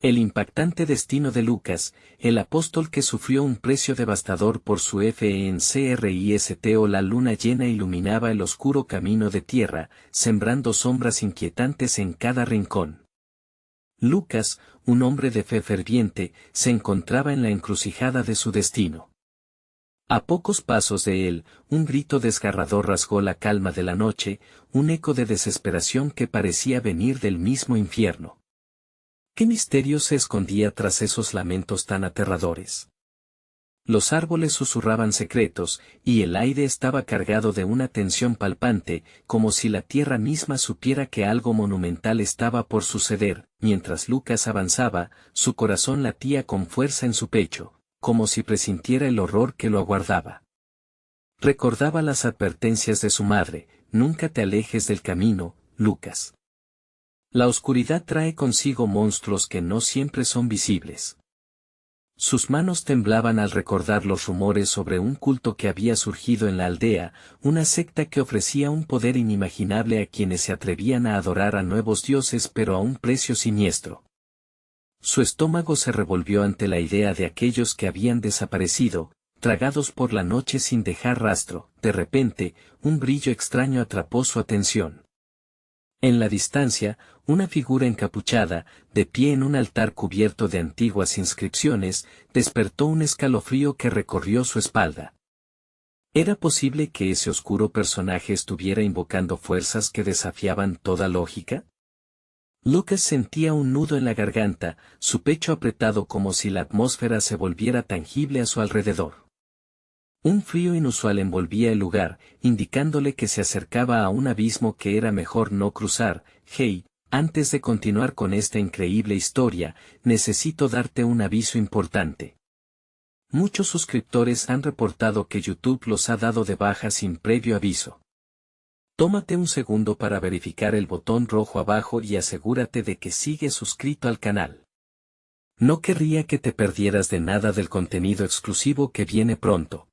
El impactante destino de Lucas, el apóstol que sufrió un precio devastador por su fe en Cristo. La luna llena iluminaba el oscuro camino de tierra, sembrando sombras inquietantes en cada rincón. Lucas, un hombre de fe ferviente, se encontraba en la encrucijada de su destino. A pocos pasos de él, un grito desgarrador rasgó la calma de la noche, un eco de desesperación que parecía venir del mismo infierno. ¿Qué misterio se escondía tras esos lamentos tan aterradores? Los árboles susurraban secretos, y el aire estaba cargado de una tensión palpante, como si la tierra misma supiera que algo monumental estaba por suceder. Mientras Lucas avanzaba, su corazón latía con fuerza en su pecho, como si presintiera el horror que lo aguardaba. Recordaba las advertencias de su madre: nunca te alejes del camino, Lucas. La oscuridad trae consigo monstruos que no siempre son visibles. Sus manos temblaban al recordar los rumores sobre un culto que había surgido en la aldea, una secta que ofrecía un poder inimaginable a quienes se atrevían a adorar a nuevos dioses, pero a un precio siniestro. Su estómago se revolvió ante la idea de aquellos que habían desaparecido, tragados por la noche sin dejar rastro. De repente, un brillo extraño atrapó su atención. En la distancia, una figura encapuchada, de pie en un altar cubierto de antiguas inscripciones, despertó un escalofrío que recorrió su espalda. ¿Era posible que ese oscuro personaje estuviera invocando fuerzas que desafiaban toda lógica? Lucas sentía un nudo en la garganta, su pecho apretado como si la atmósfera se volviera tangible a su alrededor. Un frío inusual envolvía el lugar, indicándole que se acercaba a un abismo que era mejor no cruzar. Hey, antes de continuar con esta increíble historia, necesito darte un aviso importante. Muchos suscriptores han reportado que YouTube los ha dado de baja sin previo aviso. Tómate un segundo para verificar el botón rojo abajo y asegúrate de que sigues suscrito al canal. No querría que te perdieras de nada del contenido exclusivo que viene pronto.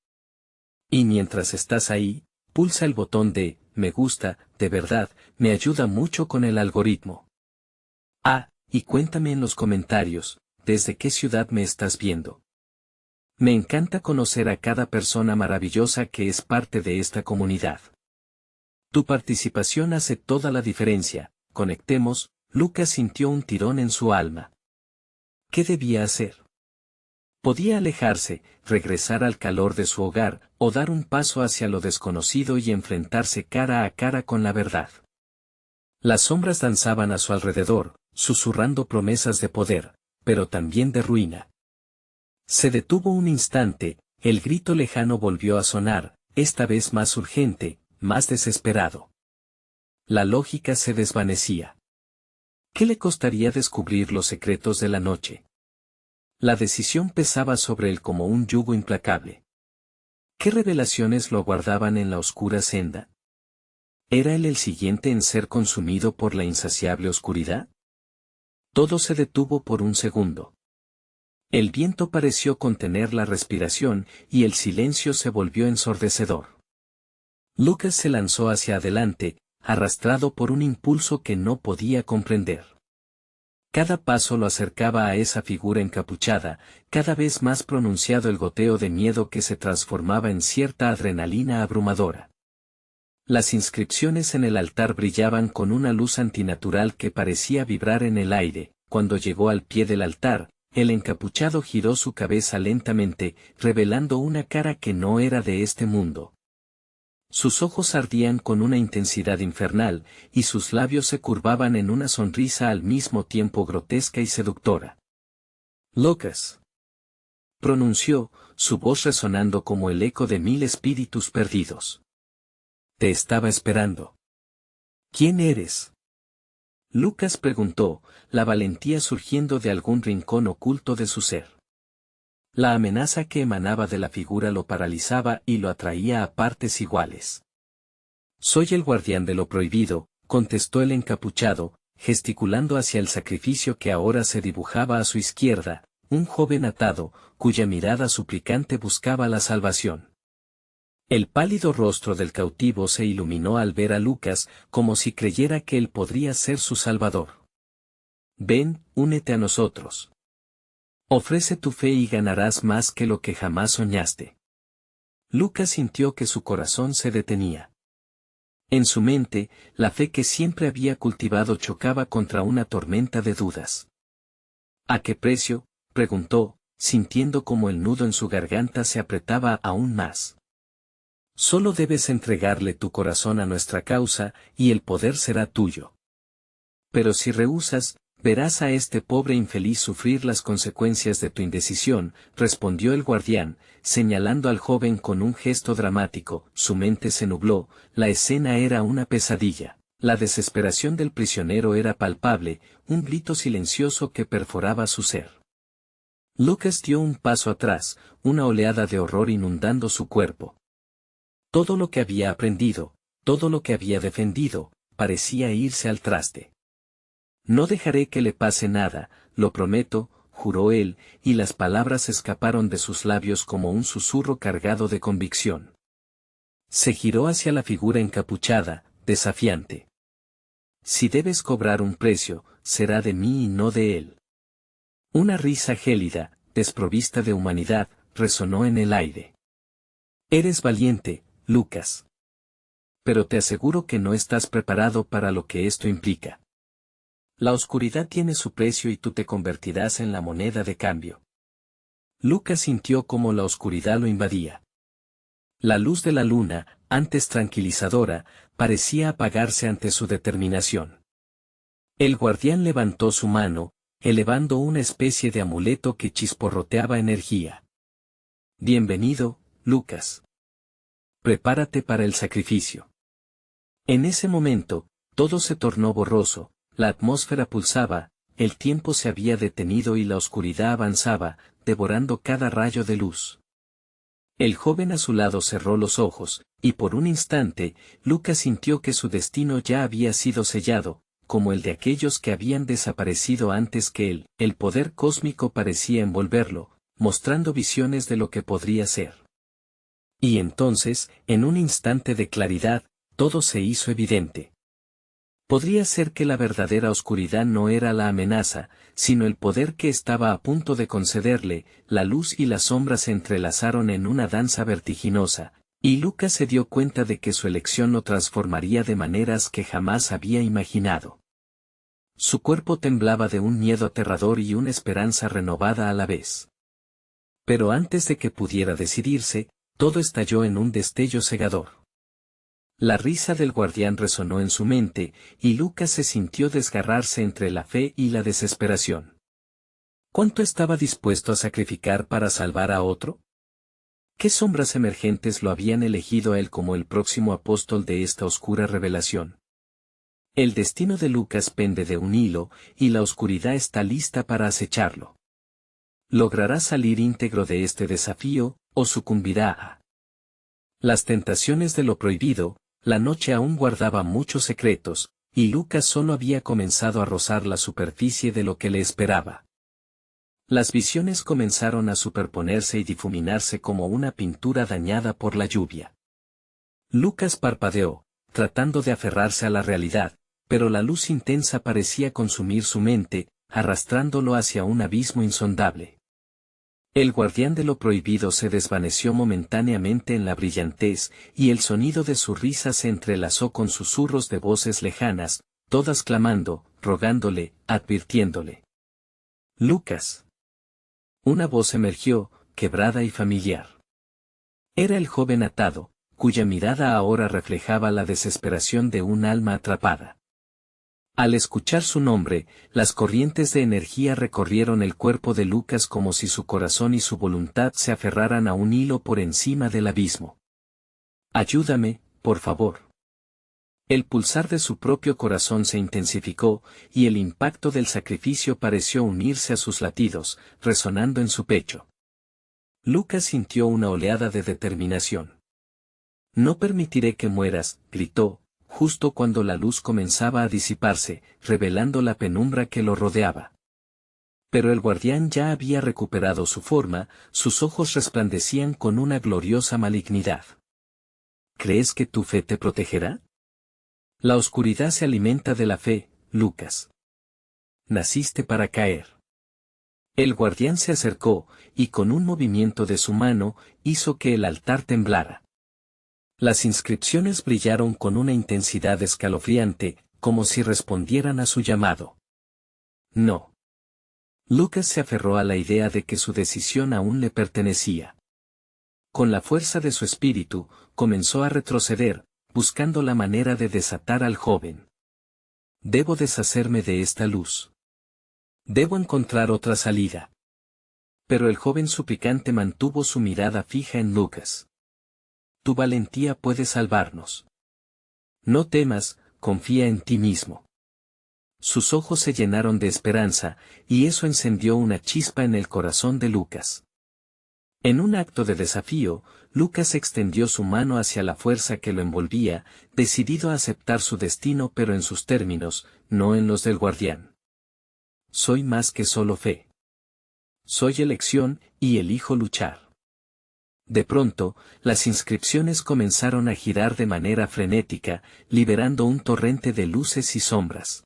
Y mientras estás ahí, pulsa el botón de me gusta, de verdad, me ayuda mucho con el algoritmo. Y cuéntame en los comentarios, ¿desde qué ciudad me estás viendo? Me encanta conocer a cada persona maravillosa que es parte de esta comunidad. Tu participación hace toda la diferencia. Conectemos. Lucas sintió un tirón en su alma. ¿Qué debía hacer? Podía alejarse, regresar al calor de su hogar, o dar un paso hacia lo desconocido y enfrentarse cara a cara con la verdad. Las sombras danzaban a su alrededor, susurrando promesas de poder, pero también de ruina. Se detuvo un instante, el grito lejano volvió a sonar, esta vez más urgente, más desesperado. La lógica se desvanecía. ¿Qué le costaría descubrir los secretos de la noche? La decisión pesaba sobre él como un yugo implacable. ¿Qué revelaciones lo aguardaban en la oscura senda? ¿Era él el siguiente en ser consumido por la insaciable oscuridad? Todo se detuvo por un segundo. El viento pareció contener la respiración y el silencio se volvió ensordecedor. Lucas se lanzó hacia adelante, arrastrado por un impulso que no podía comprender. Cada paso lo acercaba a esa figura encapuchada, cada vez más pronunciado el goteo de miedo que se transformaba en cierta adrenalina abrumadora. Las inscripciones en el altar brillaban con una luz antinatural que parecía vibrar en el aire. Cuando llegó al pie del altar, el encapuchado giró su cabeza lentamente, revelando una cara que no era de este mundo. Sus ojos ardían con una intensidad infernal, y sus labios se curvaban en una sonrisa al mismo tiempo grotesca y seductora. «Lucas», pronunció, su voz resonando como el eco de 1000 espíritus perdidos. «Te estaba esperando». «¿Quién eres?». Lucas preguntó, la valentía surgiendo de algún rincón oculto de su ser. La amenaza que emanaba de la figura lo paralizaba y lo atraía a partes iguales. «Soy el guardián de lo prohibido», contestó el encapuchado, gesticulando hacia el sacrificio que ahora se dibujaba a su izquierda, un joven atado, cuya mirada suplicante buscaba la salvación. El pálido rostro del cautivo se iluminó al ver a Lucas, como si creyera que él podría ser su salvador. Ven, únete a nosotros. Ofrece tu fe y ganarás más que lo que jamás soñaste. Lucas sintió que su corazón se detenía. En su mente, la fe que siempre había cultivado chocaba contra una tormenta de dudas. ¿A qué precio?, preguntó, sintiendo como el nudo en su garganta se apretaba aún más. Solo debes entregarle tu corazón a nuestra causa, y el poder será tuyo. Pero si rehusas, verás a este pobre infeliz sufrir las consecuencias de tu indecisión, respondió el guardián, señalando al joven con un gesto dramático. Su mente se nubló, la escena era una pesadilla. La desesperación del prisionero era palpable, un grito silencioso que perforaba su ser. Lucas dio un paso atrás, una oleada de horror inundando su cuerpo. Todo lo que había aprendido, todo lo que había defendido, parecía irse al traste. No dejaré que le pase nada, lo prometo, juró él, y las palabras escaparon de sus labios como un susurro cargado de convicción. Se giró hacia la figura encapuchada, desafiante. Si debes cobrar un precio, será de mí y no de él. Una risa gélida, desprovista de humanidad, resonó en el aire. Eres valiente, Lucas. Pero te aseguro que no estás preparado para lo que esto implica. La oscuridad tiene su precio y tú te convertirás en la moneda de cambio. Lucas sintió cómo la oscuridad lo invadía. La luz de la luna, antes tranquilizadora, parecía apagarse ante su determinación. El guardián levantó su mano, elevando una especie de amuleto que chisporroteaba energía. Bienvenido, Lucas. Prepárate para el sacrificio. En ese momento, todo se tornó borroso, la atmósfera pulsaba, el tiempo se había detenido y la oscuridad avanzaba, devorando cada rayo de luz. El joven a su lado cerró los ojos, y por un instante, Lucas sintió que su destino ya había sido sellado, como el de aquellos que habían desaparecido antes que él. El poder cósmico parecía envolverlo, mostrando visiones de lo que podría ser. Y entonces, en un instante de claridad, todo se hizo evidente. Podría ser que la verdadera oscuridad no era la amenaza, sino el poder que estaba a punto de concederle. La luz y las sombras se entrelazaron en una danza vertiginosa, y Lucas se dio cuenta de que su elección lo transformaría de maneras que jamás había imaginado. Su cuerpo temblaba de un miedo aterrador y una esperanza renovada a la vez. Pero antes de que pudiera decidirse, todo estalló en un destello cegador. La risa del guardián resonó en su mente, y Lucas se sintió desgarrarse entre la fe y la desesperación. ¿Cuánto estaba dispuesto a sacrificar para salvar a otro? ¿Qué sombras emergentes lo habían elegido a él como el próximo apóstol de esta oscura revelación? El destino de Lucas pende de un hilo, y la oscuridad está lista para acecharlo. ¿Logrará salir íntegro de este desafío, o sucumbirá a las tentaciones de lo prohibido? La noche aún guardaba muchos secretos, y Lucas solo había comenzado a rozar la superficie de lo que le esperaba. Las visiones comenzaron a superponerse y difuminarse como una pintura dañada por la lluvia. Lucas parpadeó, tratando de aferrarse a la realidad, pero la luz intensa parecía consumir su mente, arrastrándolo hacia un abismo insondable. El guardián de lo prohibido se desvaneció momentáneamente en la brillantez, y el sonido de su risa se entrelazó con susurros de voces lejanas, todas clamando, rogándole, advirtiéndole. Lucas. Una voz emergió, quebrada y familiar. Era el joven atado, cuya mirada ahora reflejaba la desesperación de un alma atrapada. Al escuchar su nombre, las corrientes de energía recorrieron el cuerpo de Lucas como si su corazón y su voluntad se aferraran a un hilo por encima del abismo. Ayúdame, por favor. El pulsar de su propio corazón se intensificó, y el impacto del sacrificio pareció unirse a sus latidos, resonando en su pecho. Lucas sintió una oleada de determinación. No permitiré que mueras, gritó, justo cuando la luz comenzaba a disiparse, revelando la penumbra que lo rodeaba. Pero el guardián ya había recuperado su forma, sus ojos resplandecían con una gloriosa malignidad. ¿Crees que tu fe te protegerá? La oscuridad se alimenta de la fe, Lucas. naciste para caer. El guardián se acercó, y con un movimiento de su mano, hizo que el altar temblara. Las inscripciones brillaron con una intensidad escalofriante, como si respondieran a su llamado. No. Lucas se aferró a la idea de que su decisión aún le pertenecía. Con la fuerza de su espíritu, comenzó a retroceder, buscando la manera de desatar al joven. Debo deshacerme de esta luz. Debo encontrar otra salida. Pero el joven suplicante mantuvo su mirada fija en Lucas. Tu valentía puede salvarnos. No temas, confía en ti mismo. Sus ojos se llenaron de esperanza, y eso encendió una chispa en el corazón de Lucas. En un acto de desafío, Lucas extendió su mano hacia la fuerza que lo envolvía, decidido a aceptar su destino pero en sus términos, no en los del guardián. Soy más que solo fe. Soy elección, y elijo luchar. De pronto, las inscripciones comenzaron a girar de manera frenética, liberando un torrente de luces y sombras.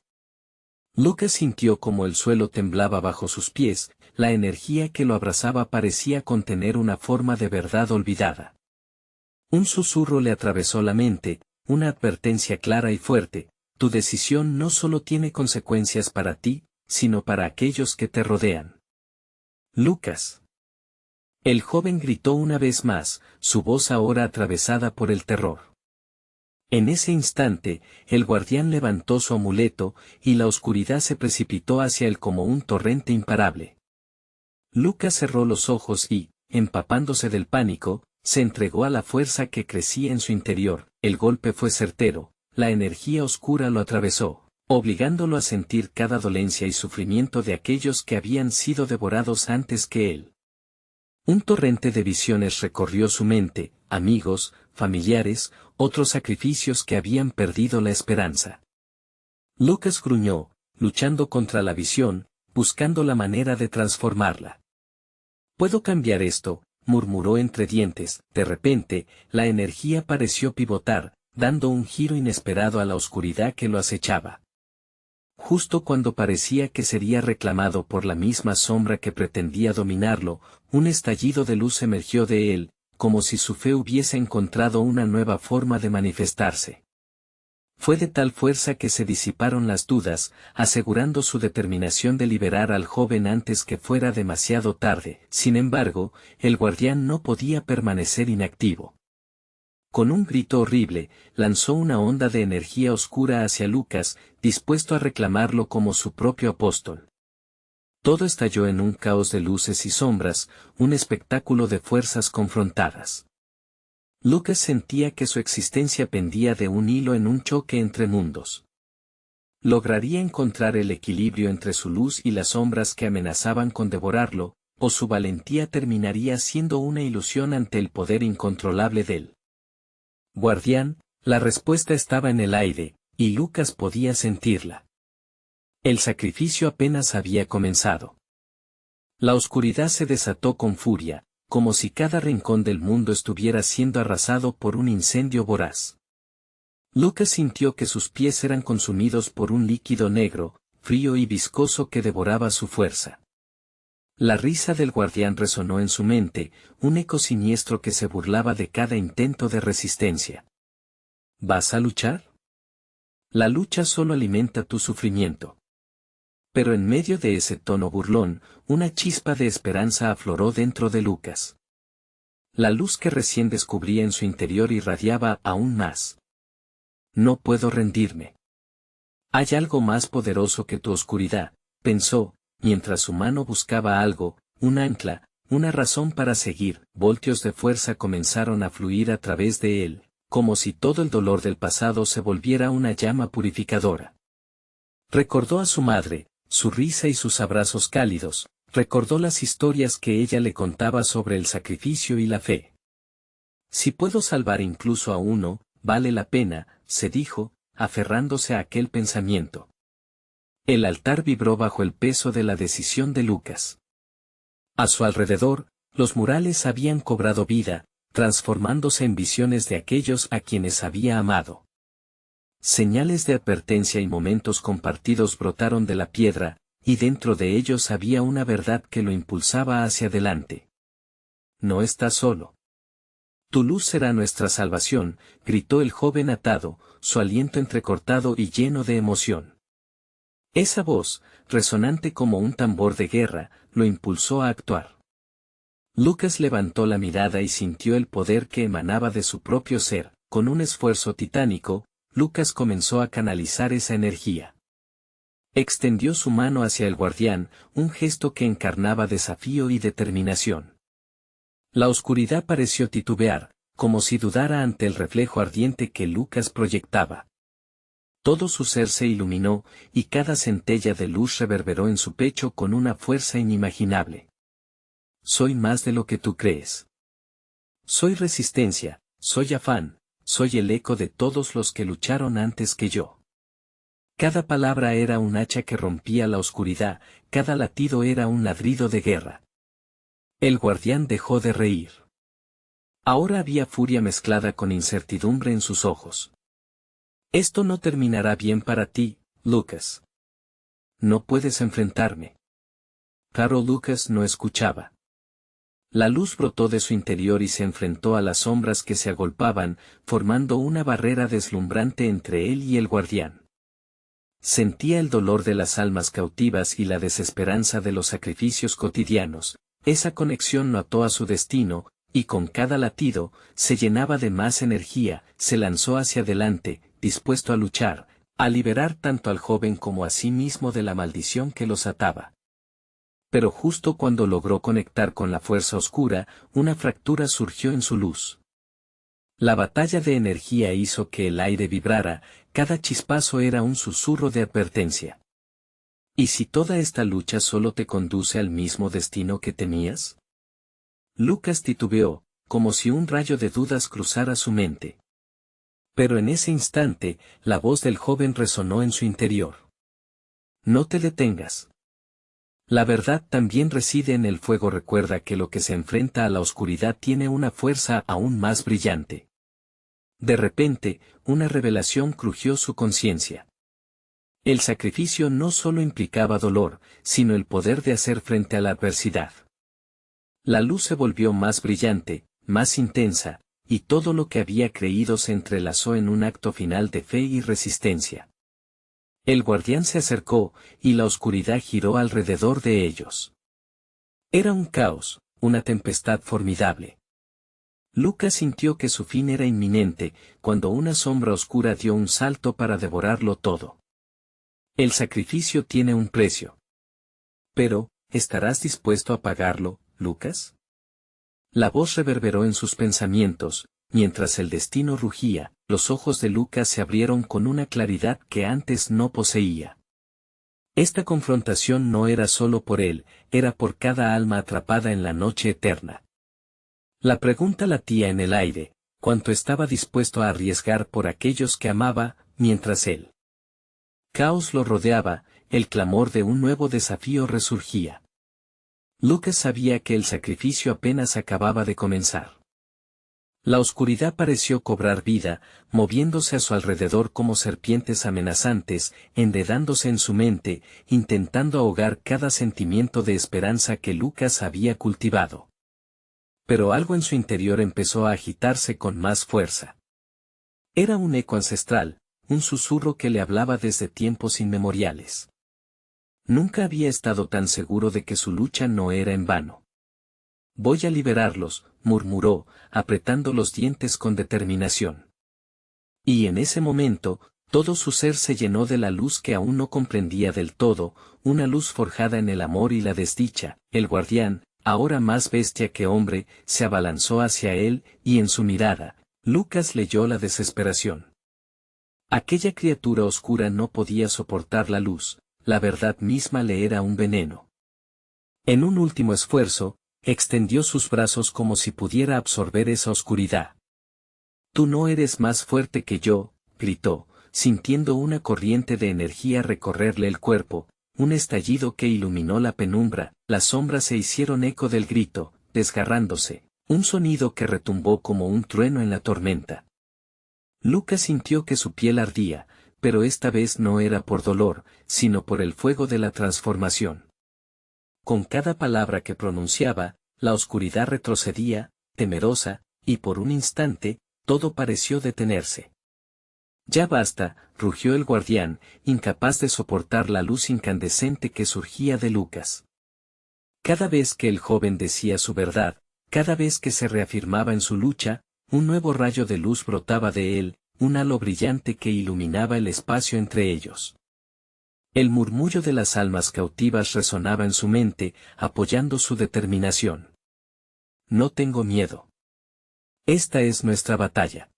Lucas sintió como el suelo temblaba bajo sus pies, la energía que lo abrazaba parecía contener una forma de verdad olvidada. Un susurro le atravesó la mente, una advertencia clara y fuerte: tu decisión no solo tiene consecuencias para ti, sino para aquellos que te rodean. Lucas. El joven gritó una vez más, su voz ahora atravesada por el terror. En ese instante, el guardián levantó su amuleto, y la oscuridad se precipitó hacia él como un torrente imparable. Lucas cerró los ojos y, empapándose del pánico, se entregó a la fuerza que crecía en su interior. El golpe fue certero, la energía oscura lo atravesó, obligándolo a sentir cada dolencia y sufrimiento de aquellos que habían sido devorados antes que él. Un torrente de visiones recorrió su mente, amigos, familiares, otros sacrificios que habían perdido la esperanza. Lucas gruñó, luchando contra la visión, buscando la manera de transformarla. «Puedo cambiar esto», murmuró entre dientes. De repente, la energía pareció pivotar, dando un giro inesperado a la oscuridad que lo acechaba. Justo cuando parecía que sería reclamado por la misma sombra que pretendía dominarlo, un estallido de luz emergió de él, como si su fe hubiese encontrado una nueva forma de manifestarse. Fue de tal fuerza que se disiparon las dudas, asegurando su determinación de liberar al joven antes que fuera demasiado tarde. Sin embargo, el guardián no podía permanecer inactivo. Con un grito horrible, lanzó una onda de energía oscura hacia Lucas, dispuesto a reclamarlo como su propio apóstol. Todo estalló en un caos de luces y sombras, un espectáculo de fuerzas confrontadas. Lucas sentía que su existencia pendía de un hilo en un choque entre mundos. ¿Lograría encontrar el equilibrio entre su luz y las sombras que amenazaban con devorarlo, o su valentía terminaría siendo una ilusión ante el poder incontrolable de él? Guardián, la respuesta estaba en el aire, y Lucas podía sentirla. El sacrificio apenas había comenzado. La oscuridad se desató con furia, como si cada rincón del mundo estuviera siendo arrasado por un incendio voraz. Lucas sintió que sus pies eran consumidos por un líquido negro, frío y viscoso que devoraba su fuerza. La risa del guardián resonó en su mente, un eco siniestro que se burlaba de cada intento de resistencia. ¿Vas a luchar? La lucha solo alimenta tu sufrimiento. Pero en medio de ese tono burlón, una chispa de esperanza afloró dentro de Lucas. La luz que recién descubría en su interior irradiaba aún más. No puedo rendirme. Hay algo más poderoso que tu oscuridad, pensó, mientras su mano buscaba algo, un ancla, una razón para seguir. Voltios de fuerza comenzaron a fluir a través de él, como si todo el dolor del pasado se volviera una llama purificadora. Recordó a su madre, su risa y sus abrazos cálidos, recordó las historias que ella le contaba sobre el sacrificio y la fe. Si puedo salvar incluso a uno, vale la pena, se dijo, aferrándose a aquel pensamiento. El altar vibró bajo el peso de la decisión de Lucas. A su alrededor, los murales habían cobrado vida, transformándose en visiones de aquellos a quienes había amado. Señales de advertencia y momentos compartidos brotaron de la piedra, y dentro de ellos había una verdad que lo impulsaba hacia adelante. No estás solo. Tu luz será nuestra salvación, gritó el joven atado, su aliento entrecortado y lleno de emoción. Esa voz, resonante como un tambor de guerra, lo impulsó a actuar. Lucas levantó la mirada y sintió el poder que emanaba de su propio ser. Con un esfuerzo titánico, Lucas comenzó a canalizar esa energía. Extendió su mano hacia el guardián, un gesto que encarnaba desafío y determinación. La oscuridad pareció titubear, como si dudara ante el reflejo ardiente que Lucas proyectaba. Todo su ser se iluminó, y cada centella de luz reverberó en su pecho con una fuerza inimaginable. Soy más de lo que tú crees. Soy resistencia, soy afán, soy el eco de todos los que lucharon antes que yo. Cada palabra era un hacha que rompía la oscuridad, cada latido era un ladrido de guerra. El guardián dejó de reír. Ahora había furia mezclada con incertidumbre en sus ojos. Esto no terminará bien para ti, Lucas. No puedes enfrentarme. Pero Lucas no escuchaba. La luz brotó de su interior y se enfrentó a las sombras que se agolpaban, formando una barrera deslumbrante entre él y el guardián. Sentía el dolor de las almas cautivas y la desesperanza de los sacrificios cotidianos. Esa conexión lo ató a su destino, y con cada latido, se llenaba de más energía, se lanzó hacia adelante, dispuesto a luchar, a liberar tanto al joven como a sí mismo de la maldición que los ataba. Pero justo cuando logró conectar con la fuerza oscura, una fractura surgió en su luz. La batalla de energía hizo que el aire vibrara, cada chispazo era un susurro de advertencia. ¿Y si toda esta lucha solo te conduce al mismo destino que temías? Lucas titubeó, como si un rayo de dudas cruzara su mente. Pero en ese instante, la voz del joven resonó en su interior. No te detengas. La verdad también reside en el fuego. Recuerda que lo que se enfrenta a la oscuridad tiene una fuerza aún más brillante. De repente, una revelación crujió su conciencia. El sacrificio no solo implicaba dolor, sino el poder de hacer frente a la adversidad. La luz se volvió más brillante, más intensa, y todo lo que había creído se entrelazó en un acto final de fe y resistencia. El guardián se acercó, y la oscuridad giró alrededor de ellos. Era un caos, una tempestad formidable. Lucas sintió que su fin era inminente, cuando una sombra oscura dio un salto para devorarlo todo. El sacrificio tiene un precio. Pero, ¿estarás dispuesto a pagarlo, Lucas? La voz reverberó en sus pensamientos. Mientras el destino rugía, los ojos de Lucas se abrieron con una claridad que antes no poseía. Esta confrontación no era solo por él, era por cada alma atrapada en la noche eterna. La pregunta latía en el aire: ¿cuánto estaba dispuesto a arriesgar por aquellos que amaba, mientras él? Caos lo rodeaba, el clamor de un nuevo desafío resurgía. Lucas sabía que el sacrificio apenas acababa de comenzar. La oscuridad pareció cobrar vida, moviéndose a su alrededor como serpientes amenazantes, enredándose en su mente, intentando ahogar cada sentimiento de esperanza que Lucas había cultivado. Pero algo en su interior empezó a agitarse con más fuerza. Era un eco ancestral, un susurro que le hablaba desde tiempos inmemoriales. Nunca había estado tan seguro de que su lucha no era en vano. Voy a liberarlos, murmuró, apretando los dientes con determinación. Y en ese momento, todo su ser se llenó de la luz que aún no comprendía del todo, una luz forjada en el amor y la desdicha. El guardián, ahora más bestia que hombre, se abalanzó hacia él, y en su mirada, Lucas leyó la desesperación. Aquella criatura oscura no podía soportar la luz, la verdad misma le era un veneno. En un último esfuerzo, extendió sus brazos como si pudiera absorber esa oscuridad. Tú no eres más fuerte que yo, gritó, sintiendo una corriente de energía recorrerle el cuerpo, un estallido que iluminó la penumbra. Las sombras se hicieron eco del grito, desgarrándose, un sonido que retumbó como un trueno en la tormenta. Lucas sintió que su piel ardía, pero esta vez no era por dolor, sino por el fuego de la transformación. Con cada palabra que pronunciaba, la oscuridad retrocedía, temerosa, y por un instante, todo pareció detenerse. Ya basta, rugió el guardián, incapaz de soportar la luz incandescente que surgía de Lucas. Cada vez que el joven decía su verdad, cada vez que se reafirmaba en su lucha, un nuevo rayo de luz brotaba de él, un halo brillante que iluminaba el espacio entre ellos. El murmullo de las almas cautivas resonaba en su mente, apoyando su determinación. No tengo miedo. Esta es nuestra batalla.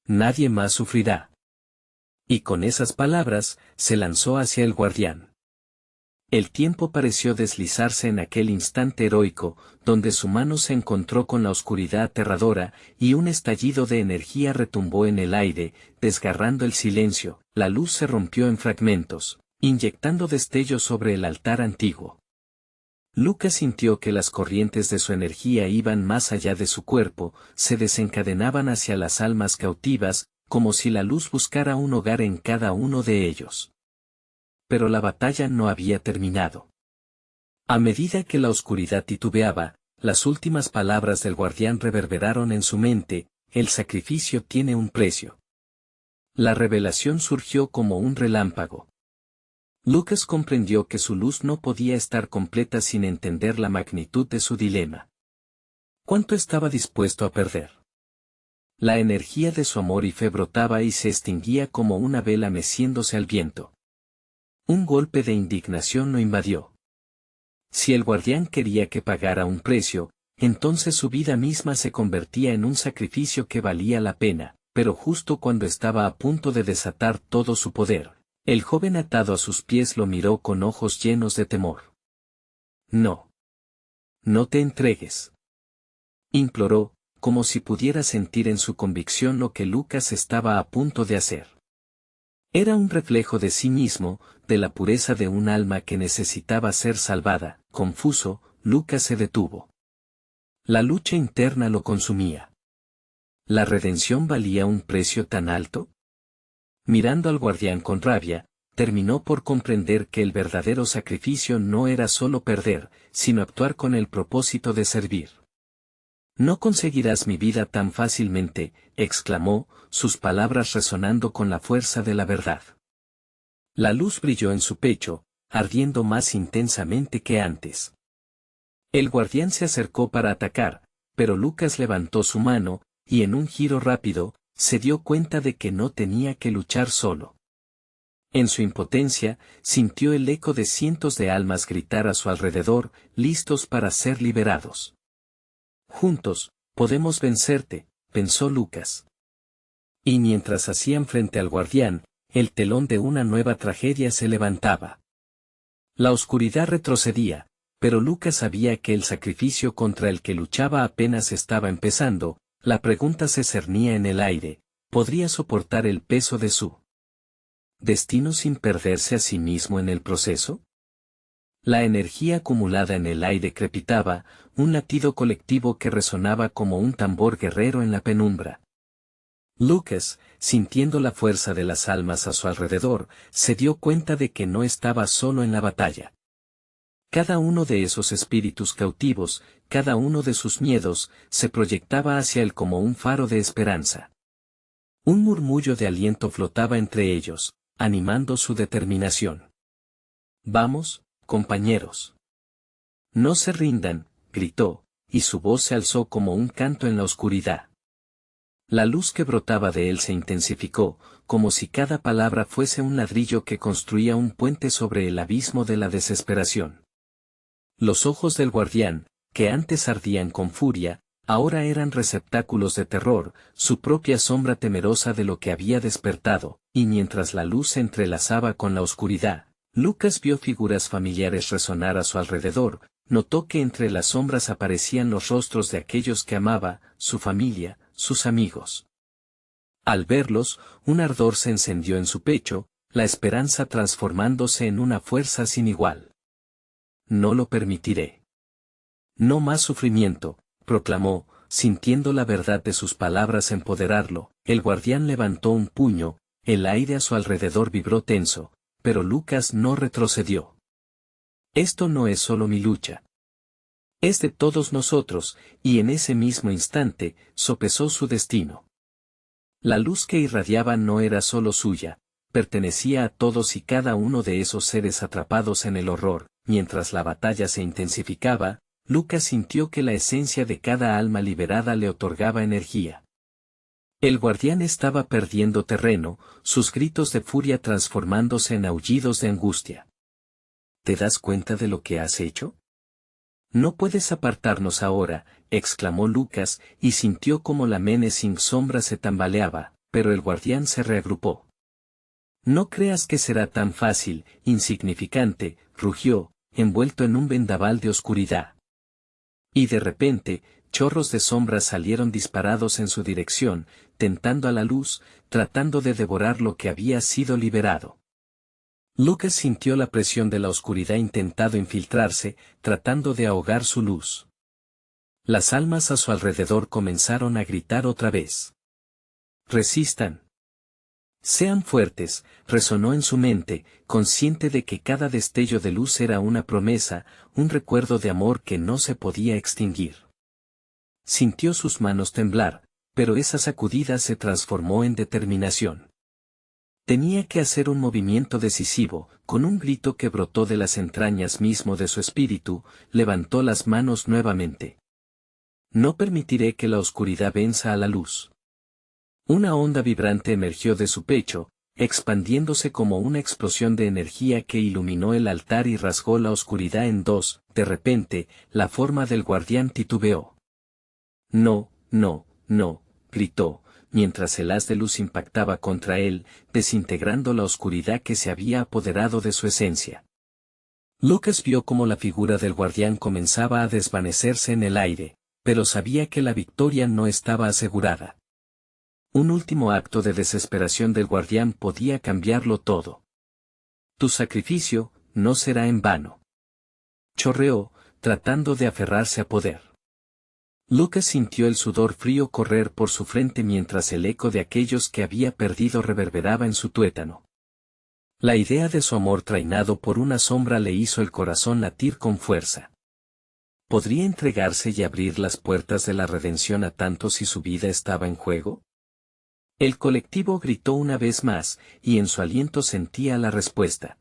Nadie más sufrirá. Y con esas palabras, se lanzó hacia el guardián. El tiempo pareció deslizarse en aquel instante heroico, donde su mano se encontró con la oscuridad aterradora, y un estallido de energía retumbó en el aire, desgarrando el silencio. La luz se rompió en fragmentos, inyectando destellos sobre el altar antiguo. Lucas sintió que las corrientes de su energía iban más allá de su cuerpo, se desencadenaban hacia las almas cautivas, como si la luz buscara un hogar en cada uno de ellos. Pero la batalla no había terminado. A medida que la oscuridad titubeaba, las últimas palabras del guardián reverberaron en su mente: el sacrificio tiene un precio. La revelación surgió como un relámpago. Lucas comprendió que su luz no podía estar completa sin entender la magnitud de su dilema. ¿Cuánto estaba dispuesto a perder? La energía de su amor y fe brotaba y se extinguía como una vela meciéndose al viento. Un golpe de indignación lo invadió. Si el guardián quería que pagara un precio, entonces su vida misma se convertía en un sacrificio que valía la pena, pero justo cuando estaba a punto de desatar todo su poder, el joven atado a sus pies lo miró con ojos llenos de temor. No. No te entregues. Imploró, como si pudiera sentir en su convicción lo que Lucas estaba a punto de hacer. Era un reflejo de sí mismo, de la pureza de un alma que necesitaba ser salvada. Confuso, Lucas se detuvo. La lucha interna lo consumía. ¿La redención valía un precio tan alto? Mirando al guardián con rabia, terminó por comprender que el verdadero sacrificio no era solo perder, sino actuar con el propósito de servir. No conseguirás mi vida tan fácilmente, exclamó, sus palabras resonando con la fuerza de la verdad. La luz brilló en su pecho, ardiendo más intensamente que antes. El guardián se acercó para atacar, pero Lucas levantó su mano, y en un giro rápido, se dio cuenta de que no tenía que luchar solo. En su impotencia, sintió el eco de cientos de almas gritar a su alrededor, listos para ser liberados. Juntos, podemos vencerte, pensó Lucas. Y mientras hacían frente al guardián, el telón de una nueva tragedia se levantaba. La oscuridad retrocedía, pero Lucas sabía que el sacrificio contra el que luchaba apenas estaba empezando. La pregunta se cernía en el aire: ¿podría soportar el peso de su destino sin perderse a sí mismo en el proceso? La energía acumulada en el aire crepitaba, un latido colectivo que resonaba como un tambor guerrero en la penumbra. Lucas, sintiendo la fuerza de las almas a su alrededor, se dio cuenta de que no estaba solo en la batalla. Cada uno de esos espíritus cautivos, cada uno de sus miedos, se proyectaba hacia él como un faro de esperanza. Un murmullo de aliento flotaba entre ellos, animando su determinación. «Vamos, compañeros. No se rindan», gritó, y su voz se alzó como un canto en la oscuridad. La luz que brotaba de él se intensificó, como si cada palabra fuese un ladrillo que construía un puente sobre el abismo de la desesperación. Los ojos del guardián, que antes ardían con furia, ahora eran receptáculos de terror, su propia sombra temerosa de lo que había despertado, y mientras la luz se entrelazaba con la oscuridad, Lucas vio figuras familiares resonar a su alrededor, notó que entre las sombras aparecían los rostros de aquellos que amaba, su familia, sus amigos. Al verlos, un ardor se encendió en su pecho, la esperanza transformándose en una fuerza sin igual. «No lo permitiré. No más sufrimiento», proclamó, sintiendo la verdad de sus palabras empoderarlo. El guardián levantó un puño, El aire a su alrededor vibró tenso, pero Lucas no retrocedió. Esto no es solo mi lucha. Es de todos nosotros, y en ese mismo instante, sopesó su destino. La luz que irradiaba no era solo suya, pertenecía a todos y cada uno de esos seres atrapados en el horror. Mientras la batalla se intensificaba, Lucas sintió que la esencia de cada alma liberada le otorgaba energía. El guardián estaba perdiendo terreno, sus gritos de furia transformándose en aullidos de angustia. ¿Te das cuenta de lo que has hecho? No puedes apartarnos ahora, exclamó Lucas, y sintió como la mene sin sombra se tambaleaba, pero el guardián se reagrupó. No creas que será tan fácil, insignificante, rugió, envuelto en un vendaval de oscuridad. Y de repente, chorros de sombra salieron disparados en su dirección, tentando a la luz, tratando de devorar lo que había sido liberado. Lucas sintió la presión de la oscuridad intentando infiltrarse, tratando de ahogar su luz. Las almas a su alrededor comenzaron a gritar otra vez. Resistan. Sean fuertes, resonó en su mente, consciente de que cada destello de luz era una promesa, un recuerdo de amor que no se podía extinguir. Sintió sus manos temblar, pero esa sacudida se transformó en determinación. Tenía que hacer un movimiento decisivo, con un grito que brotó de las entrañas mismo de su espíritu, levantó las manos nuevamente. No permitiré que la oscuridad venza a la luz. Una onda vibrante emergió de su pecho, expandiéndose como una explosión de energía que iluminó el altar y rasgó la oscuridad en dos. De repente, la forma del guardián titubeó. No, no, no, gritó, mientras el haz de luz impactaba contra él, desintegrando la oscuridad que se había apoderado de su esencia. Lucas vio cómo la figura del guardián comenzaba a desvanecerse en el aire, pero sabía que la victoria no estaba asegurada. Un último acto de desesperación del guardián podía cambiarlo todo. Tu sacrificio no será en vano. Chorreó, tratando de aferrarse a poder. Lucas sintió el sudor frío correr por su frente mientras el eco de aquellos que había perdido reverberaba en su tuétano. La idea de su amor trainado por una sombra le hizo el corazón latir con fuerza. ¿Podría entregarse y abrir las puertas de la redención a tantos si su vida estaba en juego? El colectivo gritó una vez más, y en su aliento sentía la respuesta.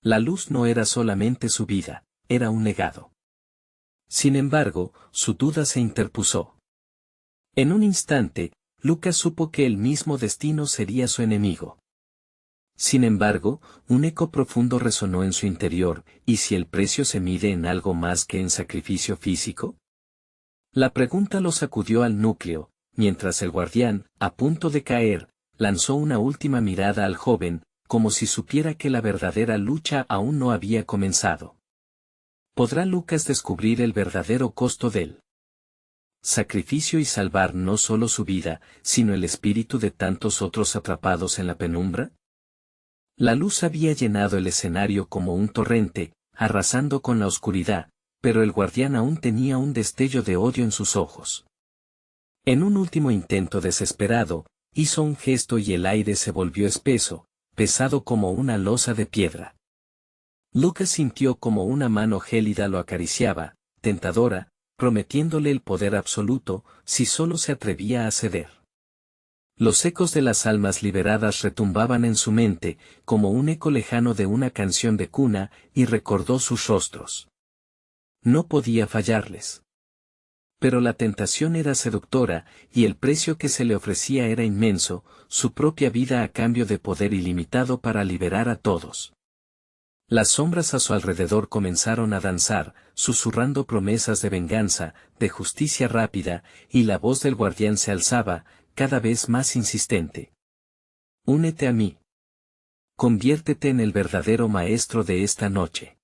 La luz no era solamente su vida, era un legado. Sin embargo, su duda se interpuso. En un instante, Lucas supo que el mismo destino sería su enemigo. Sin embargo, un eco profundo resonó en su interior, ¿y si el precio se mide en algo más que en sacrificio físico? La pregunta lo sacudió al núcleo, mientras el guardián, a punto de caer, lanzó una última mirada al joven, como si supiera que la verdadera lucha aún no había comenzado. ¿Podrá Lucas descubrir el verdadero costo del sacrificio y salvar no solo su vida, sino el espíritu de tantos otros atrapados en la penumbra? La luz había llenado el escenario como un torrente, arrasando con la oscuridad, pero el guardián aún tenía un destello de odio en sus ojos. En un último intento desesperado, hizo un gesto y el aire se volvió espeso, pesado como una losa de piedra. Lucas sintió como una mano gélida lo acariciaba, tentadora, prometiéndole el poder absoluto, si solo se atrevía a ceder. Los ecos de las almas liberadas retumbaban en su mente, como un eco lejano de una canción de cuna, y recordó sus rostros. No podía fallarles. Pero la tentación era seductora, y el precio que se le ofrecía era inmenso, su propia vida a cambio de poder ilimitado para liberar a todos. Las sombras a su alrededor comenzaron a danzar, susurrando promesas de venganza, de justicia rápida, y la voz del guardián se alzaba, cada vez más insistente. Únete a mí. Conviértete en el verdadero maestro de esta noche.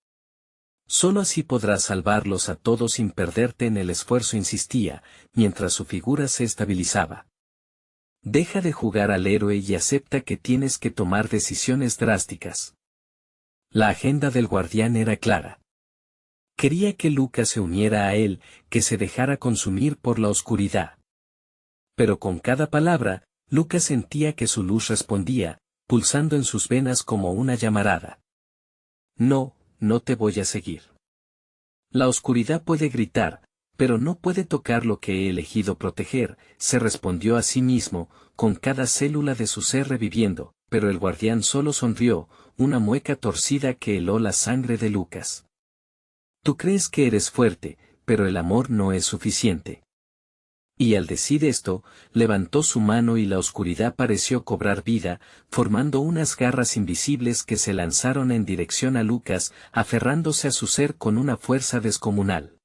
Solo así podrás salvarlos a todos sin perderte en el esfuerzo, insistía, mientras su figura se estabilizaba. Deja de jugar al héroe y acepta que tienes que tomar decisiones drásticas. La agenda del guardián era clara. Quería que Lucas se uniera a él, que se dejara consumir por la oscuridad. Pero con cada palabra, Lucas sentía que su luz respondía, pulsando en sus venas como una llamarada. No, no te voy a seguir. La oscuridad puede gritar, pero no puede tocar lo que he elegido proteger, se respondió a sí mismo, con cada célula de su ser reviviendo, pero el guardián solo sonrió, una mueca torcida que heló la sangre de Lucas. Tú crees que eres fuerte, pero el amor no es suficiente. Y al decir esto, levantó su mano y la oscuridad pareció cobrar vida, formando unas garras invisibles que se lanzaron en dirección a Lucas, aferrándose a su ser con una fuerza descomunal.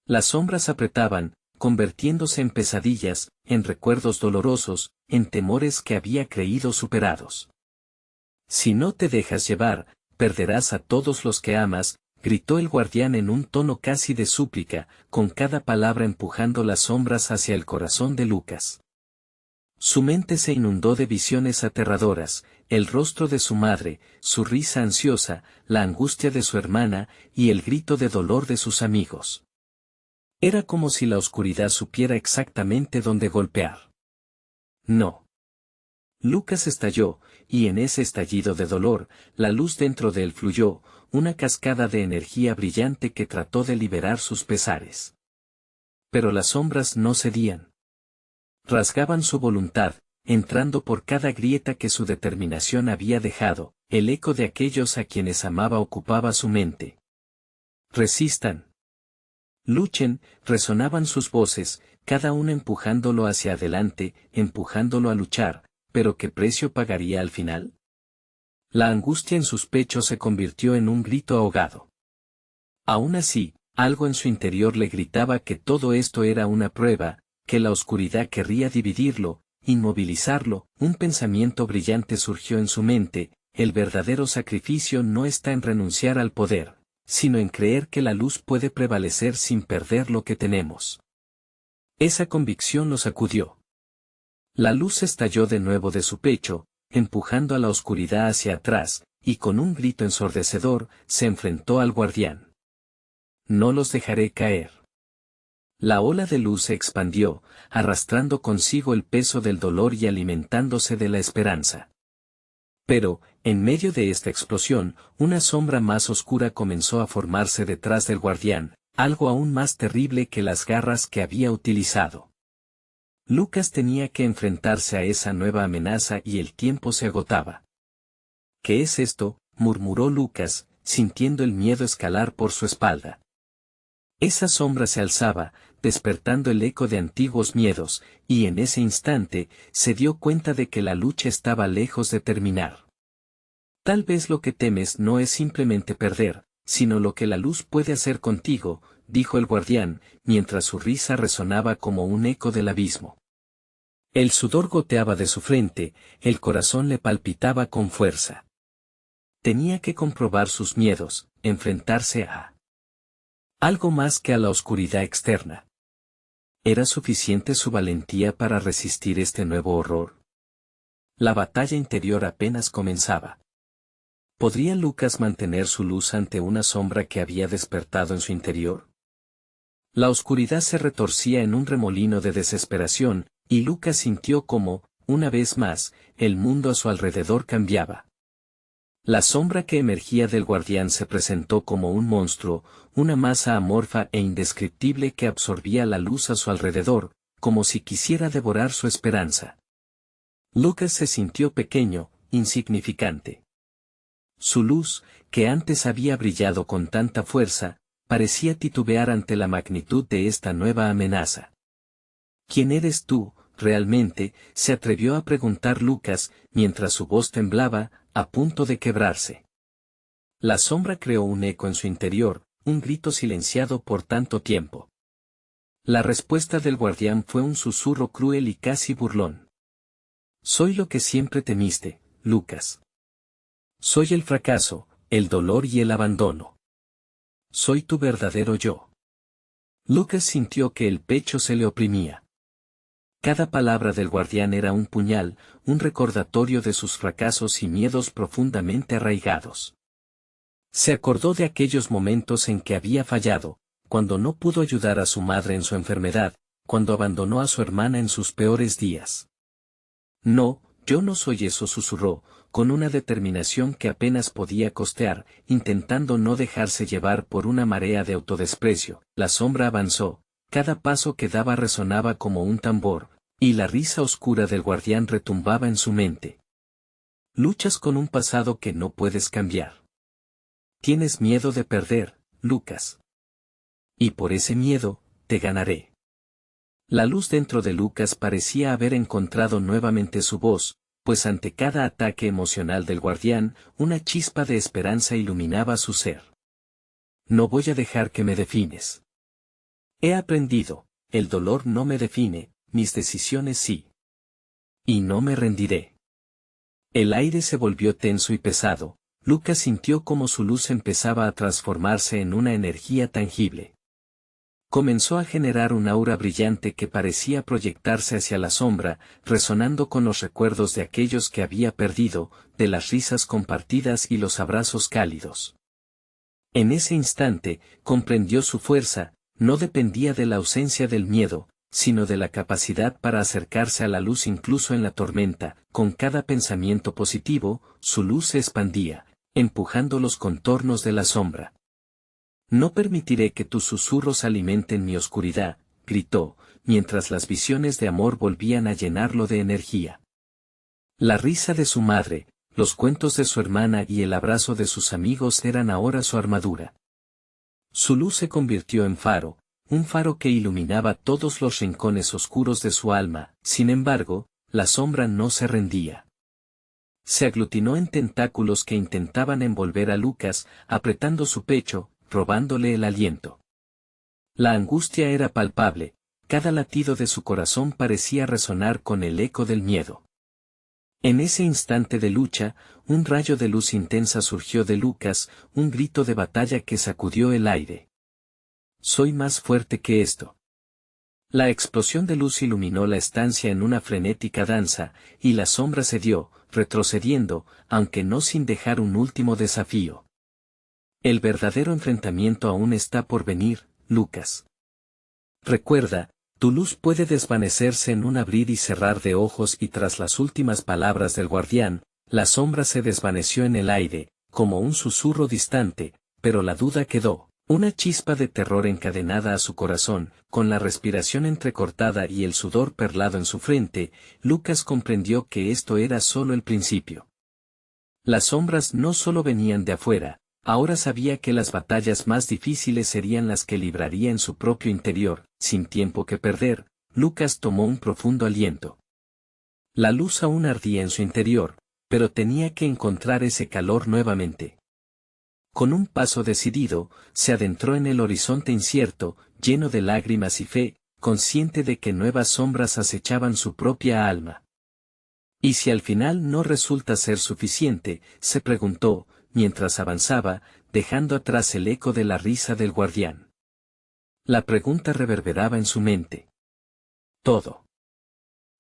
Las sombras apretaban, convirtiéndose en pesadillas, en recuerdos dolorosos, en temores que había creído superados. Si no te dejas llevar, perderás a todos los que amas, gritó el guardián en un tono casi de súplica, con cada palabra empujando las sombras hacia el corazón de Lucas. Su mente se inundó de visiones aterradoras, el rostro de su madre, su risa ansiosa, la angustia de su hermana, y el grito de dolor de sus amigos. Era como si la oscuridad supiera exactamente dónde golpear. No. Lucas estalló, y en ese estallido de dolor, la luz dentro de él fluyó, una cascada de energía brillante que trató de liberar sus pesares. Pero las sombras no cedían. Rasgaban su voluntad, entrando por cada grieta que su determinación había dejado, el eco de aquellos a quienes amaba ocupaba su mente. Resistan. Luchen, resonaban sus voces, cada una empujándolo hacia adelante, empujándolo a luchar, pero ¿qué precio pagaría al final? La angustia en sus pechos se convirtió en un grito ahogado. Aún así, algo en su interior le gritaba que todo esto era una prueba, que la oscuridad querría dividirlo, inmovilizarlo. Un pensamiento brillante surgió en su mente: el verdadero sacrificio no está en renunciar al poder, sino en creer que la luz puede prevalecer sin perder lo que tenemos. Esa convicción lo sacudió. La luz estalló de nuevo de su pecho, empujando a la oscuridad hacia atrás, y con un grito ensordecedor, se enfrentó al guardián. No los dejaré caer. La ola de luz se expandió, arrastrando consigo el peso del dolor y alimentándose de la esperanza. Pero, en medio de esta explosión, una sombra más oscura comenzó a formarse detrás del guardián, algo aún más terrible que las garras que había utilizado. Lucas tenía que enfrentarse a esa nueva amenaza y el tiempo se agotaba. ¿Qué es esto?, murmuró Lucas, sintiendo el miedo escalar por su espalda. Esa sombra se alzaba, despertando el eco de antiguos miedos, y en ese instante, se dio cuenta de que la lucha estaba lejos de terminar. Tal vez lo que temes no es simplemente perder, sino lo que la luz puede hacer contigo, dijo el guardián, mientras su risa resonaba como un eco del abismo. El sudor goteaba de su frente, el corazón le palpitaba con fuerza. Tenía que comprobar sus miedos, enfrentarse a algo más que a la oscuridad externa. ¿Era suficiente su valentía para resistir este nuevo horror? La batalla interior apenas comenzaba. ¿Podría Lucas mantener su luz ante una sombra que había despertado en su interior? La oscuridad se retorcía en un remolino de desesperación, y Lucas sintió como, una vez más, el mundo a su alrededor cambiaba. La sombra que emergía del guardián se presentó como un monstruo, una masa amorfa e indescriptible que absorbía la luz a su alrededor, como si quisiera devorar su esperanza. Lucas se sintió pequeño, insignificante. Su luz, que antes había brillado con tanta fuerza, parecía titubear ante la magnitud de esta nueva amenaza. ¿Quién eres tú, realmente?, se atrevió a preguntar Lucas, mientras su voz temblaba, a punto de quebrarse. La sombra creó un eco en su interior, un grito silenciado por tanto tiempo. La respuesta del guardián fue un susurro cruel y casi burlón. Soy lo que siempre temiste, Lucas. Soy el fracaso, el dolor y el abandono. Soy tu verdadero yo. Lucas sintió que el pecho se le oprimía. Cada palabra del guardián era un puñal, un recordatorio de sus fracasos y miedos profundamente arraigados. Se acordó de aquellos momentos en que había fallado, cuando no pudo ayudar a su madre en su enfermedad, cuando abandonó a su hermana en sus peores días. No, yo no soy eso, susurró, con una determinación que apenas podía costear, intentando no dejarse llevar por una marea de autodesprecio. La sombra avanzó, cada paso que daba resonaba como un tambor, y la risa oscura del guardián retumbaba en su mente. Luchas con un pasado que no puedes cambiar. Tienes miedo de perder, Lucas. Y por ese miedo, te ganaré. La luz dentro de Lucas parecía haber encontrado nuevamente su voz, pues ante cada ataque emocional del guardián, una chispa de esperanza iluminaba su ser. No voy a dejar que me defines. He aprendido, el dolor no me define, mis decisiones sí. Y no me rendiré. El aire se volvió tenso y pesado, Lucas sintió como su luz empezaba a transformarse en una energía tangible. Comenzó a generar un aura brillante que parecía proyectarse hacia la sombra, resonando con los recuerdos de aquellos que había perdido, de las risas compartidas y los abrazos cálidos. En ese instante, comprendió su fuerza, no dependía de la ausencia del miedo, sino de la capacidad para acercarse a la luz incluso en la tormenta. Con cada pensamiento positivo, su luz se expandía, empujando los contornos de la sombra. No permitiré que tus susurros alimenten mi oscuridad, gritó, mientras las visiones de amor volvían a llenarlo de energía. La risa de su madre, los cuentos de su hermana y el abrazo de sus amigos eran ahora su armadura. Su luz se convirtió en faro, un faro que iluminaba todos los rincones oscuros de su alma. Sin embargo, la sombra no se rendía. Se aglutinó en tentáculos que intentaban envolver a Lucas, apretando su pecho, robándole el aliento. La angustia era palpable, cada latido de su corazón parecía resonar con el eco del miedo. En ese instante de lucha, un rayo de luz intensa surgió de Lucas, un grito de batalla que sacudió el aire. Soy más fuerte que esto. La explosión de luz iluminó la estancia en una frenética danza, y la sombra cedió, retrocediendo, aunque no sin dejar un último desafío. El verdadero enfrentamiento aún está por venir, Lucas. Recuerda, tu luz puede desvanecerse en un abrir y cerrar de ojos, y tras las últimas palabras del guardián, la sombra se desvaneció en el aire, como un susurro distante, pero la duda quedó, una chispa de terror encadenada a su corazón, con la respiración entrecortada y el sudor perlado en su frente. Lucas comprendió que esto era solo el principio. Las sombras no solo venían de afuera, ahora sabía que las batallas más difíciles serían las que libraría en su propio interior. Sin tiempo que perder, Lucas tomó un profundo aliento. La luz aún ardía en su interior, pero tenía que encontrar ese calor nuevamente. Con un paso decidido, se adentró en el horizonte incierto, lleno de lágrimas y fe, consciente de que nuevas sombras acechaban su propia alma. ¿Y si al final no resulta ser suficiente?, se preguntó, mientras avanzaba, dejando atrás el eco de la risa del guardián. La pregunta reverberaba en su mente. Todo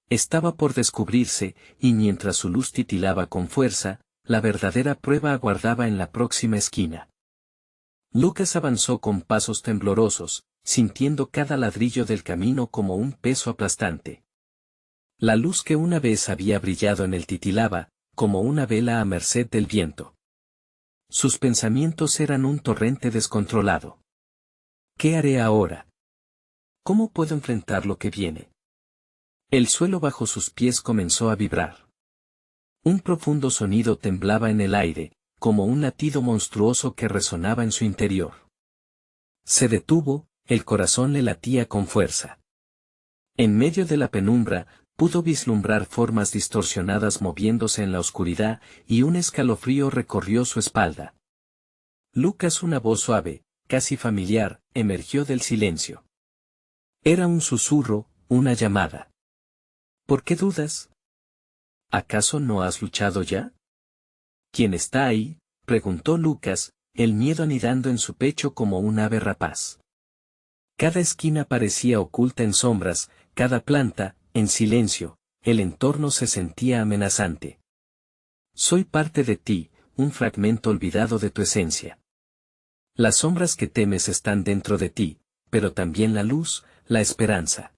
estaba por descubrirse, y mientras su luz titilaba con fuerza, la verdadera prueba aguardaba en la próxima esquina. Lucas avanzó con pasos temblorosos, sintiendo cada ladrillo del camino como un peso aplastante. La luz que una vez había brillado en él titilaba, como una vela a merced del viento. Sus pensamientos eran un torrente descontrolado. ¿Qué haré ahora? ¿Cómo puedo enfrentar lo que viene? El suelo bajo sus pies comenzó a vibrar. Un profundo sonido temblaba en el aire, como un latido monstruoso que resonaba en su interior. Se detuvo, el corazón le latía con fuerza. En medio de la penumbra, pudo vislumbrar formas distorsionadas moviéndose en la oscuridad, y un escalofrío recorrió su espalda. Lucas, una voz suave, casi familiar, emergió del silencio. Era un susurro, una llamada. ¿Por qué dudas? ¿Acaso no has luchado ya? ¿Quién está ahí?, preguntó Lucas, el miedo anidando en su pecho como un ave rapaz. Cada esquina parecía oculta en sombras, cada planta, en silencio, el entorno se sentía amenazante. Soy parte de ti, un fragmento olvidado de tu esencia. Las sombras que temes están dentro de ti, pero también la luz, la esperanza.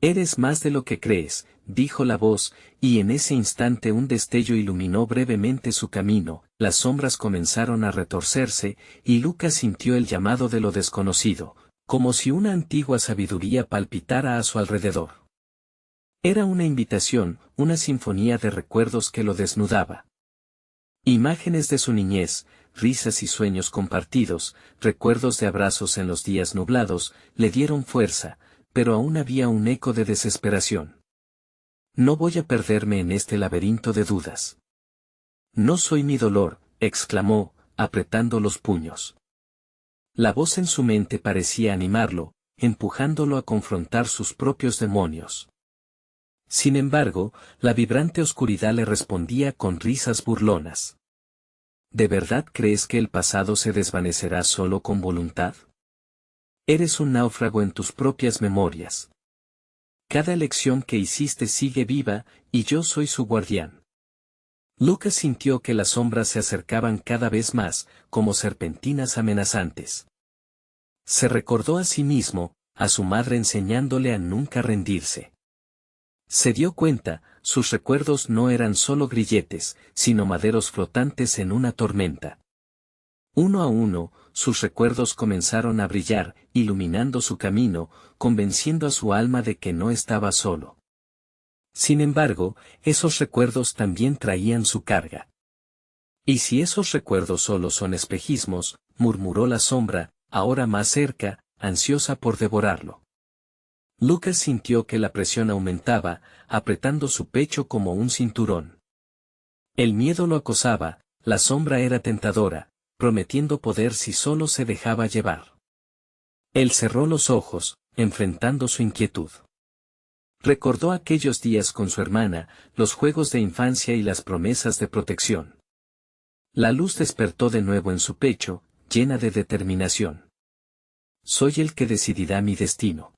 Eres más de lo que crees, dijo la voz, y en ese instante un destello iluminó brevemente su camino, las sombras comenzaron a retorcerse, y Lucas sintió el llamado de lo desconocido, como si una antigua sabiduría palpitara a su alrededor. Era una invitación, una sinfonía de recuerdos que lo desnudaba. Imágenes de su niñez, risas y sueños compartidos, recuerdos de abrazos en los días nublados, le dieron fuerza, pero aún había un eco de desesperación. No voy a perderme en este laberinto de dudas. No soy mi dolor, exclamó, apretando los puños. La voz en su mente parecía animarlo, empujándolo a confrontar sus propios demonios. Sin embargo, la vibrante oscuridad le respondía con risas burlonas. ¿De verdad crees que el pasado se desvanecerá solo con voluntad? Eres un náufrago en tus propias memorias. Cada elección que hiciste sigue viva, y yo soy su guardián. Lucas sintió que las sombras se acercaban cada vez más, como serpentinas amenazantes. Se recordó a sí mismo, a su madre enseñándole a nunca rendirse. Se dio cuenta, sus recuerdos no eran solo grilletes, sino maderos flotantes en una tormenta. Uno a uno, sus recuerdos comenzaron a brillar, iluminando su camino, convenciendo a su alma de que no estaba solo. Sin embargo, esos recuerdos también traían su carga. ¿Y si esos recuerdos solo son espejismos?, murmuró la sombra, ahora más cerca, ansiosa por devorarlo. Lucas sintió que la presión aumentaba, apretando su pecho como un cinturón. El miedo lo acosaba, la sombra era tentadora, prometiendo poder si solo se dejaba llevar. Él cerró los ojos, enfrentando su inquietud. Recordó aquellos días con su hermana, los juegos de infancia y las promesas de protección. La luz despertó de nuevo en su pecho, llena de determinación. Soy el que decidirá mi destino.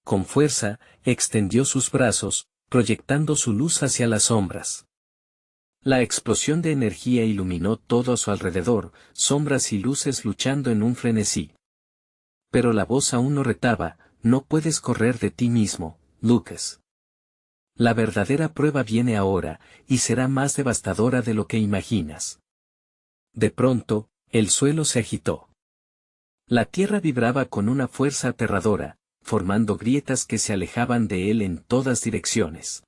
Con fuerza, extendió sus brazos, proyectando su luz hacia las sombras. La explosión de energía iluminó todo a su alrededor, sombras y luces luchando en un frenesí. Pero la voz aún lo retaba, no puedes correr de ti mismo, Lucas. La verdadera prueba viene ahora, y será más devastadora de lo que imaginas. De pronto, el suelo se agitó. La tierra vibraba con una fuerza aterradora, formando grietas que se alejaban de él en todas direcciones.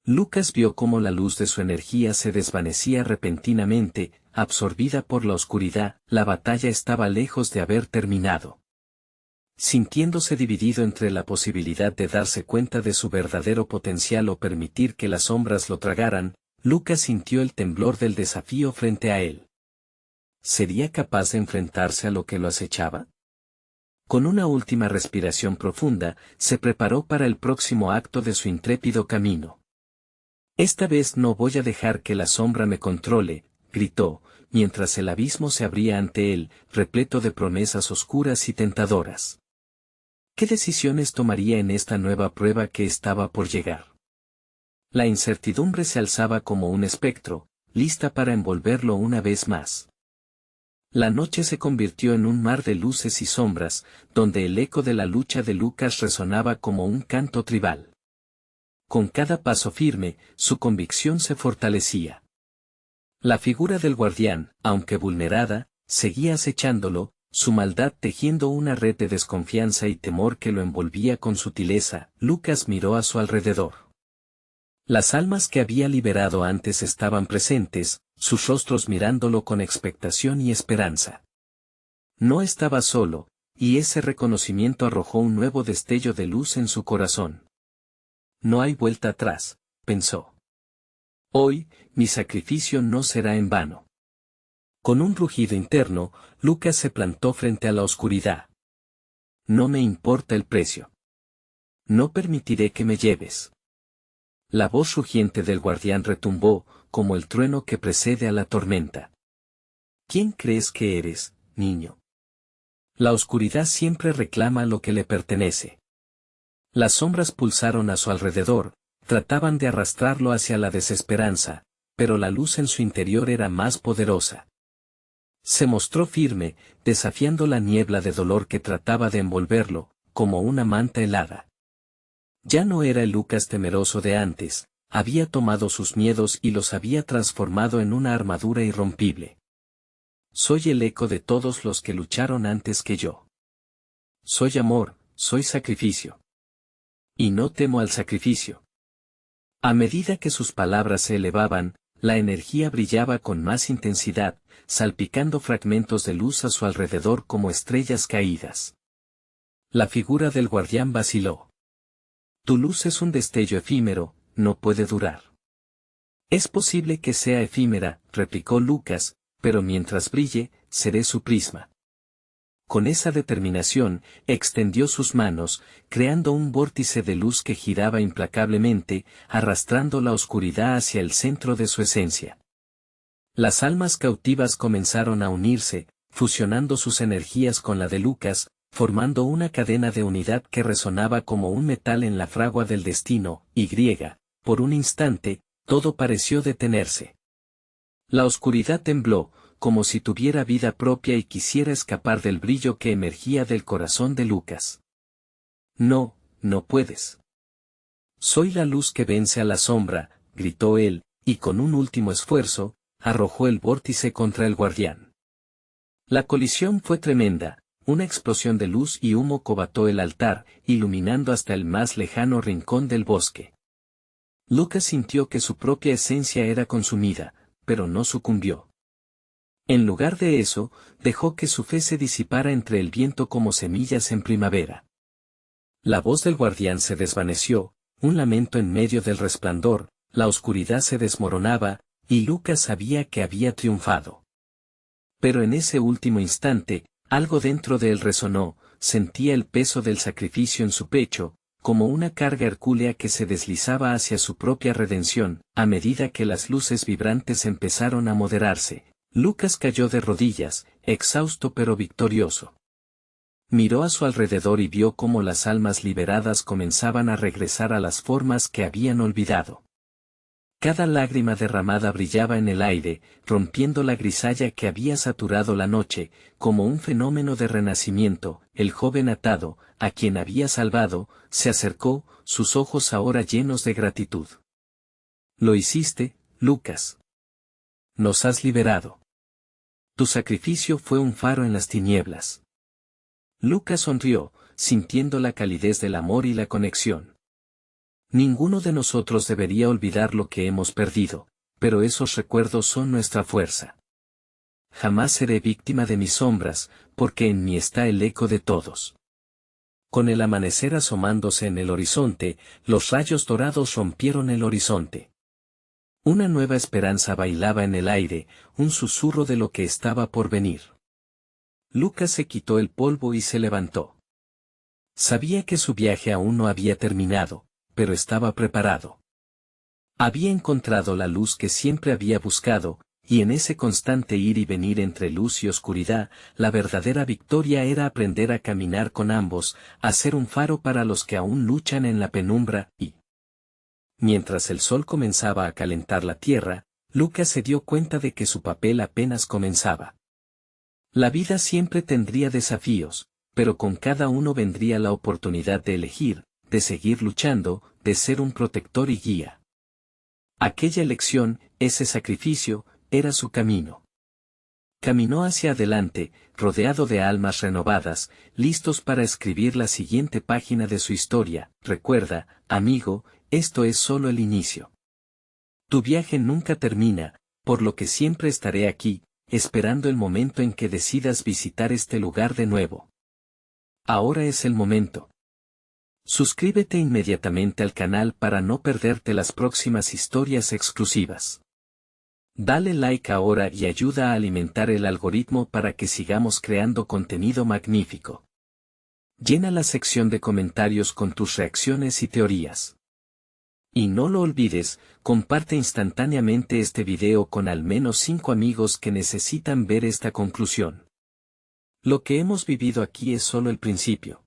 Lucas vio cómo la luz de su energía se desvanecía repentinamente, absorbida por la oscuridad, la batalla estaba lejos de haber terminado. Sintiéndose dividido entre la posibilidad de darse cuenta de su verdadero potencial o permitir que las sombras lo tragaran, Lucas sintió el temblor del desafío frente a él. ¿Sería capaz de enfrentarse a lo que lo acechaba? Con una última respiración profunda, se preparó para el próximo acto de su intrépido camino. Esta vez no voy a dejar que la sombra me controle, gritó, mientras el abismo se abría ante él, repleto de promesas oscuras y tentadoras. ¿Qué decisiones tomaría en esta nueva prueba que estaba por llegar? La incertidumbre se alzaba como un espectro, lista para envolverlo una vez más. La noche se convirtió en un mar de luces y sombras, donde el eco de la lucha de Lucas resonaba como un canto tribal. Con cada paso firme, su convicción se fortalecía. La figura del guardián, aunque vulnerada, seguía acechándolo, su maldad tejiendo una red de desconfianza y temor que lo envolvía con sutileza. Lucas miró a su alrededor. Las almas que había liberado antes estaban presentes, sus rostros mirándolo con expectación y esperanza. No estaba solo, y ese reconocimiento arrojó un nuevo destello de luz en su corazón. No hay vuelta atrás, pensó. Hoy, mi sacrificio no será en vano. Con un rugido interno, Lucas se plantó frente a la oscuridad. No me importa el precio. No permitiré que me lleves. La voz rugiente del guardián retumbó, como el trueno que precede a la tormenta. ¿Quién crees que eres, niño? La oscuridad siempre reclama lo que le pertenece. Las sombras pulsaron a su alrededor, trataban de arrastrarlo hacia la desesperanza, pero la luz en su interior era más poderosa. Se mostró firme, desafiando la niebla de dolor que trataba de envolverlo, como una manta helada. Ya no era el Lucas temeroso de antes, había tomado sus miedos y los había transformado en una armadura irrompible. Soy el eco de todos los que lucharon antes que yo. Soy amor, soy sacrificio. Y no temo al sacrificio. A medida que sus palabras se elevaban, la energía brillaba con más intensidad, salpicando fragmentos de luz a su alrededor como estrellas caídas. La figura del guardián vaciló. Tu luz es un destello efímero, no puede durar. Es posible que sea efímera, replicó Lucas, pero mientras brille, seré su prisma. Con esa determinación, extendió sus manos, creando un vórtice de luz que giraba implacablemente, arrastrando la oscuridad hacia el centro de su esencia. Las almas cautivas comenzaron a unirse, fusionando sus energías con la de Lucas, formando una cadena de unidad que resonaba como un metal en la fragua del destino, y por un instante, todo pareció detenerse. La oscuridad tembló, como si tuviera vida propia y quisiera escapar del brillo que emergía del corazón de Lucas. No, no puedes. Soy la luz que vence a la sombra, gritó él, y con un último esfuerzo, arrojó el vórtice contra el guardián. La colisión fue tremenda, una explosión de luz y humo cobató el altar, iluminando hasta el más lejano rincón del bosque. Lucas sintió que su propia esencia era consumida, pero no sucumbió. En lugar de eso, dejó que su fe se disipara entre el viento como semillas en primavera. La voz del guardián se desvaneció, un lamento en medio del resplandor, la oscuridad se desmoronaba, y Lucas sabía que había triunfado. Pero en ese último instante, algo dentro de él resonó, sentía el peso del sacrificio en su pecho, como una carga hercúlea que se deslizaba hacia su propia redención, a medida que las luces vibrantes empezaron a moderarse. Lucas cayó de rodillas, exhausto pero victorioso. Miró a su alrededor y vio cómo las almas liberadas comenzaban a regresar a las formas que habían olvidado. Cada lágrima derramada brillaba en el aire, rompiendo la grisalla que había saturado la noche, como un fenómeno de renacimiento. El joven atado, a quien había salvado, se acercó, sus ojos ahora llenos de gratitud. Lo hiciste, Lucas. Nos has liberado. Tu sacrificio fue un faro en las tinieblas. Lucas sonrió, sintiendo la calidez del amor y la conexión. Ninguno de nosotros debería olvidar lo que hemos perdido, pero esos recuerdos son nuestra fuerza. Jamás seré víctima de mis sombras, porque en mí está el eco de todos. Con el amanecer asomándose en el horizonte, los rayos dorados rompieron el horizonte. Una nueva esperanza bailaba en el aire, un susurro de lo que estaba por venir. Lucas se quitó el polvo y se levantó. Sabía que su viaje aún no había terminado, pero estaba preparado. Había encontrado la luz que siempre había buscado, y en ese constante ir y venir entre luz y oscuridad, la verdadera victoria era aprender a caminar con ambos, a ser un faro para los que aún luchan en la penumbra, y... Mientras el sol comenzaba a calentar la tierra, Lucas se dio cuenta de que su papel apenas comenzaba. La vida siempre tendría desafíos, pero con cada uno vendría la oportunidad de elegir, de seguir luchando, de ser un protector y guía. Aquella elección, ese sacrificio, era su camino. Caminó hacia adelante, rodeado de almas renovadas, listos para escribir la siguiente página de su historia. Recuerda, amigo, esto es solo el inicio. Tu viaje nunca termina, por lo que siempre estaré aquí, esperando el momento en que decidas visitar este lugar de nuevo. Ahora es el momento. Suscríbete inmediatamente al canal para no perderte las próximas historias exclusivas. Dale like ahora y ayuda a alimentar el algoritmo para que sigamos creando contenido magnífico. Llena la sección de comentarios con tus reacciones y teorías. Y no lo olvides, comparte instantáneamente este video con al menos 5 amigos que necesitan ver esta conclusión. Lo que hemos vivido aquí es solo el principio.